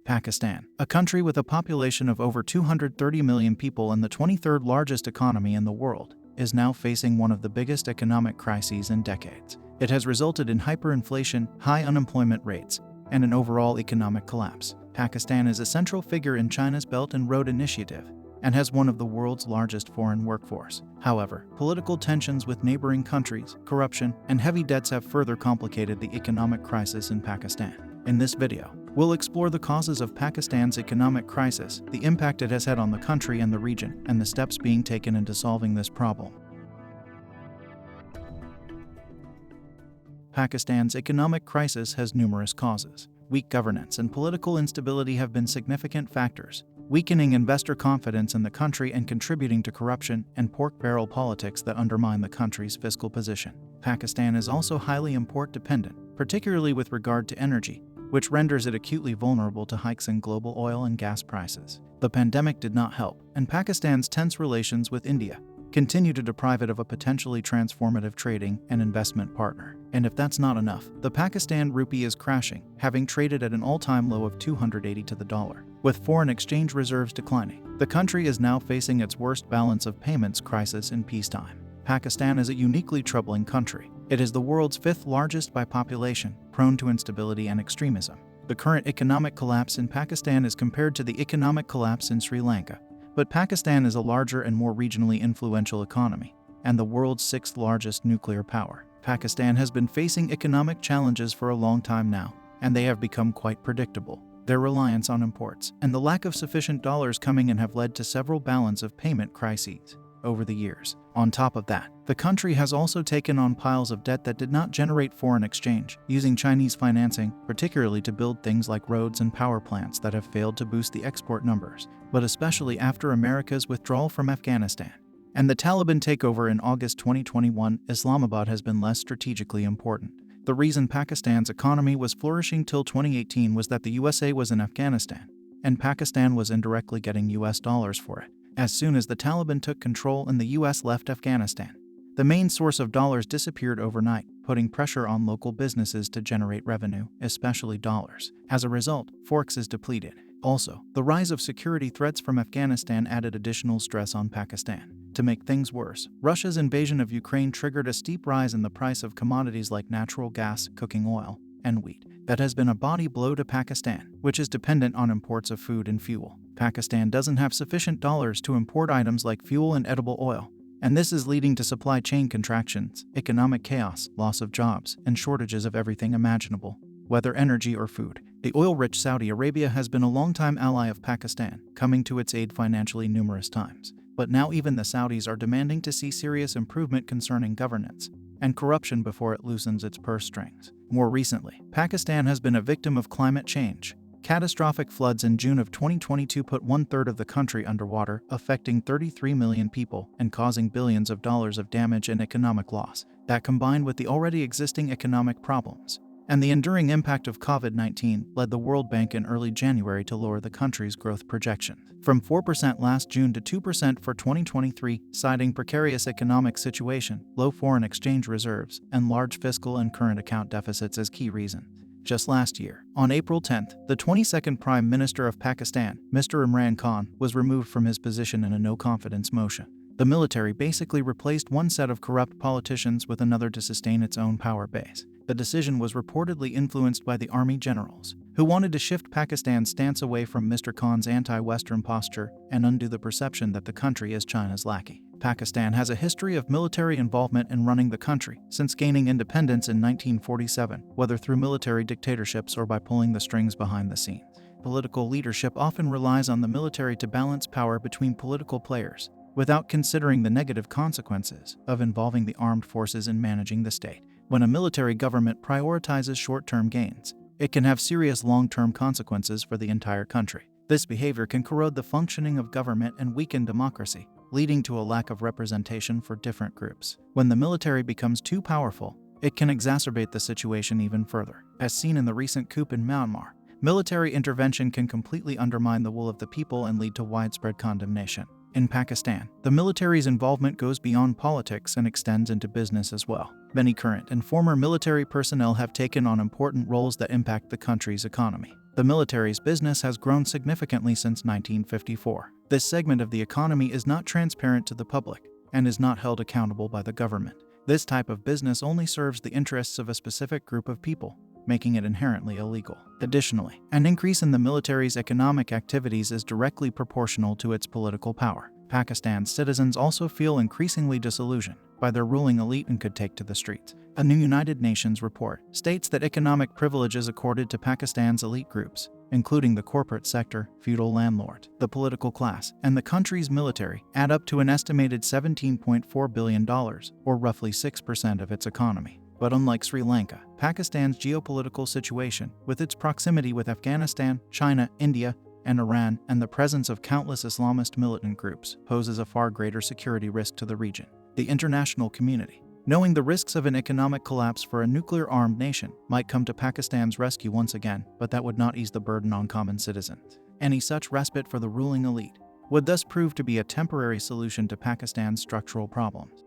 Pakistan, a country with a population of over 230 million people and the 23rd largest economy in the world, is now facing one of the biggest economic crises in decades. It has resulted in hyperinflation, high unemployment rates, and an overall economic collapse. Pakistan is a central figure in China's Belt and Road Initiative and has one of the world's largest foreign workforce. However, political tensions with neighboring countries, corruption, and heavy debts have further complicated the economic crisis in Pakistan. In this video, we'll explore the causes of Pakistan's economic crisis, the impact it has had on the country and the region, and the steps being taken into solving this problem. Pakistan's economic crisis has numerous causes. Weak governance and political instability have been significant factors, weakening investor confidence in the country and contributing to corruption and pork barrel politics that undermine the country's fiscal position. Pakistan is also highly import-dependent, particularly with regard to energy, which renders it acutely vulnerable to hikes in global oil and gas prices. The pandemic did not help, and Pakistan's tense relations with India continue to deprive it of a potentially transformative trading and investment partner. And if that's not enough, the Pakistan rupee is crashing, having traded at an all-time low of 280 to the dollar. With foreign exchange reserves declining, the country is now facing its worst balance of payments crisis in peacetime. Pakistan is a uniquely troubling country. It is the world's fifth largest by population, prone to instability and extremism. The current economic collapse in Pakistan is compared to the economic collapse in Sri Lanka, but Pakistan is a larger and more regionally influential economy, and the world's sixth largest nuclear power. Pakistan has been facing economic challenges for a long time now, and they have become quite predictable. Their reliance on imports and the lack of sufficient dollars coming in have led to several balance of payment crises over the years. On top of that, the country has also taken on piles of debt that did not generate foreign exchange, using Chinese financing, particularly to build things like roads and power plants that have failed to boost the export numbers, but especially after America's withdrawal from Afghanistan and the Taliban takeover in August 2021, Islamabad has been less strategically important. The reason Pakistan's economy was flourishing till 2018 was that the USA was in Afghanistan, and Pakistan was indirectly getting US dollars for it. As soon as the Taliban took control and the US left Afghanistan, the main source of dollars disappeared overnight, putting pressure on local businesses to generate revenue, especially dollars. As a result, Forex is depleted. Also, the rise of security threats from Afghanistan added additional stress on Pakistan. To make things worse, Russia's invasion of Ukraine triggered a steep rise in the price of commodities like natural gas, cooking oil, and wheat. That has been a body blow to Pakistan, which is dependent on imports of food and fuel. Pakistan doesn't have sufficient dollars to import items like fuel and edible oil, and this is leading to supply chain contractions, economic chaos, loss of jobs, and shortages of everything imaginable, whether energy or food. The oil-rich Saudi Arabia has been a longtime ally of Pakistan, coming to its aid financially numerous times. But now even the Saudis are demanding to see serious improvement concerning governance and corruption before it loosens its purse strings. More recently, Pakistan has been a victim of climate change. Catastrophic floods in June of 2022 put one-third of the country underwater, affecting 33 million people and causing billions of dollars of damage and economic loss. That, combined with the already existing economic problems and the enduring impact of COVID-19, led the World Bank in early January to lower the country's growth projections from 4% last June to 2% for 2023, citing precarious economic situation, low foreign exchange reserves, and large fiscal and current account deficits as key reasons. Just last year, on April 10th, the 22nd Prime Minister of Pakistan, Mr. Imran Khan, was removed from his position in a no-confidence motion. The military basically replaced one set of corrupt politicians with another to sustain its own power base. The decision was reportedly influenced by the army generals, who wanted to shift Pakistan's stance away from Mr. Khan's anti-Western posture and undo the perception that the country is China's lackey. Pakistan has a history of military involvement in running the country since gaining independence in 1947, whether through military dictatorships or by pulling the strings behind the scenes. Political leadership often relies on the military to balance power between political players, without considering the negative consequences of involving the armed forces in managing the state. When a military government prioritizes short-term gains, it can have serious long-term consequences for the entire country. This behavior can corrode the functioning of government and weaken democracy, leading to a lack of representation for different groups. When the military becomes too powerful, it can exacerbate the situation even further. As seen in the recent coup in Myanmar, military intervention can completely undermine the will of the people and lead to widespread condemnation. In Pakistan, the military's involvement goes beyond politics and extends into business as well. Many current and former military personnel have taken on important roles that impact the country's economy. The military's business has grown significantly since 1954. This segment of the economy is not transparent to the public and is not held accountable by the government. This type of business only serves the interests of a specific group of people, making it inherently illegal. Additionally, an increase in the military's economic activities is directly proportional to its political power. Pakistan's citizens also feel increasingly disillusioned by their ruling elite and could take to the streets. A new United Nations report states that economic privileges accorded to Pakistan's elite groups, including the corporate sector, feudal landlords, the political class, and the country's military, add up to an estimated $17.4 billion, or roughly 6% of its economy. But unlike Sri Lanka, Pakistan's geopolitical situation, with its proximity with Afghanistan, China, India, and Iran, and the presence of countless Islamist militant groups, poses a far greater security risk to the region. The international community, knowing the risks of an economic collapse for a nuclear-armed nation, might come to Pakistan's rescue once again, but that would not ease the burden on common citizens. Any such respite for the ruling elite would thus prove to be a temporary solution to Pakistan's structural problems.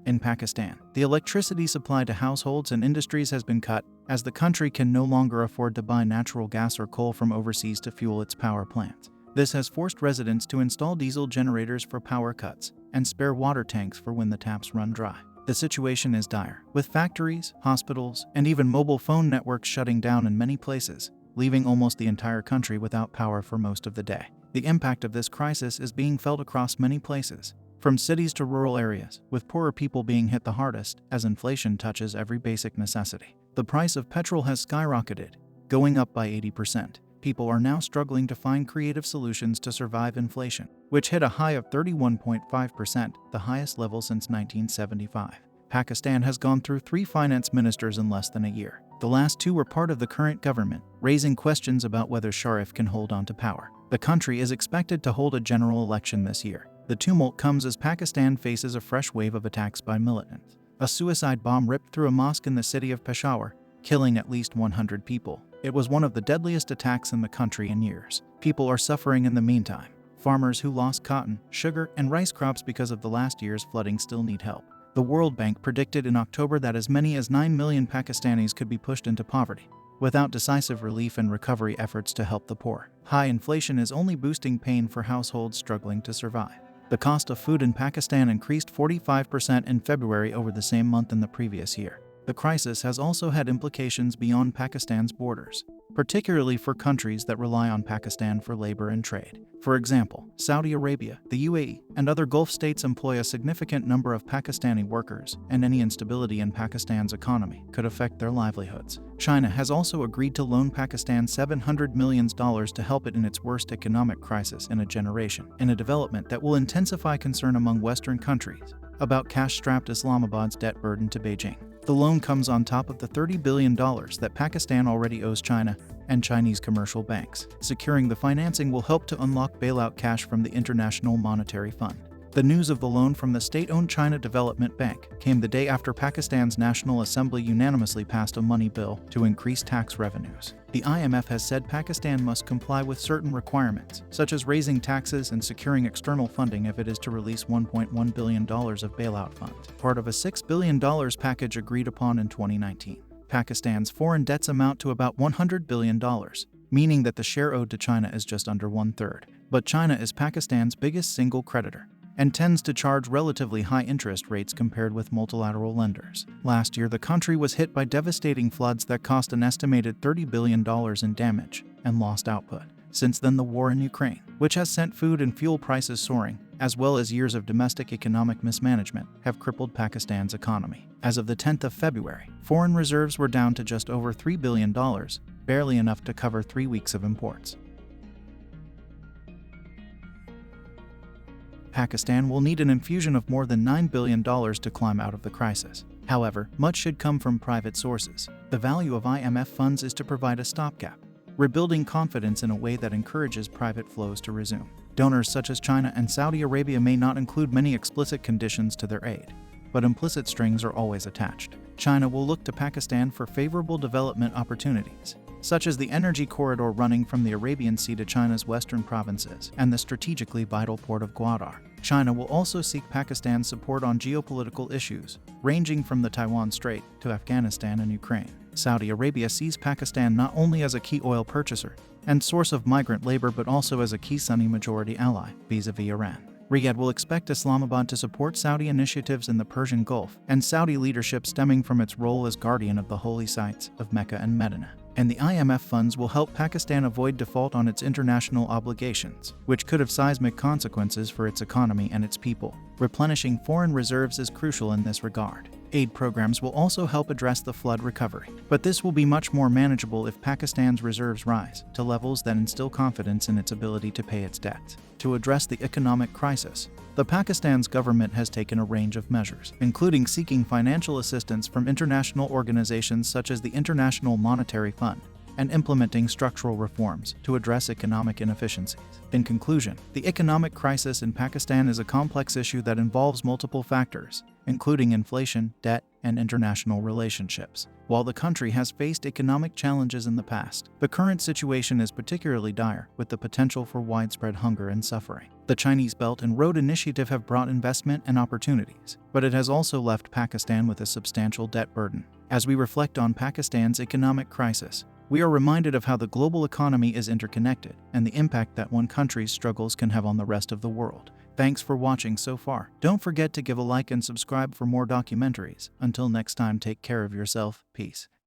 In Pakistan, the electricity supply to households and industries has been cut, as the country can no longer afford to buy natural gas or coal from overseas to fuel its power plants. This has forced residents to install diesel generators for power cuts and spare water tanks for when the taps run dry. The situation is dire, with factories, hospitals, and even mobile phone networks shutting down in many places, leaving almost the entire country without power for most of the day. The impact of this crisis is being felt across many places, from cities to rural areas, with poorer people being hit the hardest as inflation touches every basic necessity. The price of petrol has skyrocketed, going up by 80%. People are now struggling to find creative solutions to survive inflation, which hit a high of 31.5%, the highest level since 1975. Pakistan has gone through 3 finance ministers in less than a year. The last 2 were part of the current government, raising questions about whether Sharif can hold on to power. The country is expected to hold a general election this year. The tumult comes as Pakistan faces a fresh wave of attacks by militants. A suicide bomb ripped through a mosque in the city of Peshawar, killing at least 100 people. It was one of the deadliest attacks in the country in years. People are suffering in the meantime. Farmers who lost cotton, sugar, and rice crops because of the last year's flooding still need help. The World Bank predicted in October that as many as 9 million Pakistanis could be pushed into poverty, without decisive relief and recovery efforts to help the poor. High inflation is only boosting pain for households struggling to survive. The cost of food in Pakistan increased 45% in February over the same month in the previous year. The crisis has also had implications beyond Pakistan's borders, particularly for countries that rely on Pakistan for labor and trade. For example, Saudi Arabia, the UAE, and other Gulf states employ a significant number of Pakistani workers, and any instability in Pakistan's economy could affect their livelihoods. China has also agreed to loan Pakistan $700 million to help it in its worst economic crisis in a generation, in a development that will intensify concern among Western countries about cash-strapped Islamabad's debt burden to Beijing. The loan comes on top of the $30 billion that Pakistan already owes China and Chinese commercial banks. Securing the financing will help to unlock bailout cash from the International Monetary Fund. The news of the loan from the state-owned China Development Bank came the day after Pakistan's National Assembly unanimously passed a money bill to increase tax revenues. The IMF has said Pakistan must comply with certain requirements, such as raising taxes and securing external funding if it is to release $1.1 billion of bailout funds, part of a $6 billion package agreed upon in 2019. Pakistan's foreign debts amount to about $100 billion, meaning that the share owed to China is just under 1/3. But China is Pakistan's biggest single creditor and tends to charge relatively high interest rates compared with multilateral lenders. Last year, the country was hit by devastating floods that cost an estimated $30 billion in damage and lost output. Since then, the war in Ukraine, which has sent food and fuel prices soaring, as well as years of domestic economic mismanagement, have crippled Pakistan's economy. As of the 10th of February, foreign reserves were down to just over $3 billion, barely enough to cover 3 weeks of imports. Pakistan will need an infusion of more than $9 billion to climb out of the crisis. However, much should come from private sources. The value of IMF funds is to provide a stopgap, rebuilding confidence in a way that encourages private flows to resume. Donors such as China and Saudi Arabia may not include many explicit conditions to their aid, but implicit strings are always attached. China will look to Pakistan for favorable development opportunities, such as the energy corridor running from the Arabian Sea to China's western provinces and the strategically vital port of Gwadar. China will also seek Pakistan's support on geopolitical issues, ranging from the Taiwan Strait to Afghanistan and Ukraine. Saudi Arabia sees Pakistan not only as a key oil purchaser and source of migrant labor but also as a key Sunni majority ally vis-a-vis Iran. Riyadh will expect Islamabad to support Saudi initiatives in the Persian Gulf and Saudi leadership stemming from its role as guardian of the holy sites of Mecca and Medina. And the IMF funds will help Pakistan avoid default on its international obligations, which could have seismic consequences for its economy and its people. Replenishing foreign reserves is crucial in this regard. Aid programs will also help address the flood recovery, but this will be much more manageable if Pakistan's reserves rise to levels that instill confidence in its ability to pay its debts. To address the economic crisis, Pakistan's government has taken a range of measures, including seeking financial assistance from international organizations such as the International Monetary Fund and implementing structural reforms to address economic inefficiencies. In conclusion, the economic crisis in Pakistan is a complex issue that involves multiple factors, including inflation, debt, and international relationships. While the country has faced economic challenges in the past, the current situation is particularly dire, with the potential for widespread hunger and suffering. The Chinese Belt and Road Initiative have brought investment and opportunities, but it has also left Pakistan with a substantial debt burden. As we reflect on Pakistan's economic crisis, we are reminded of how the global economy is interconnected and the impact that one country's struggles can have on the rest of the world. Thanks for watching so far. Don't forget to give a like and subscribe for more documentaries. Until next time, take care of yourself. Peace.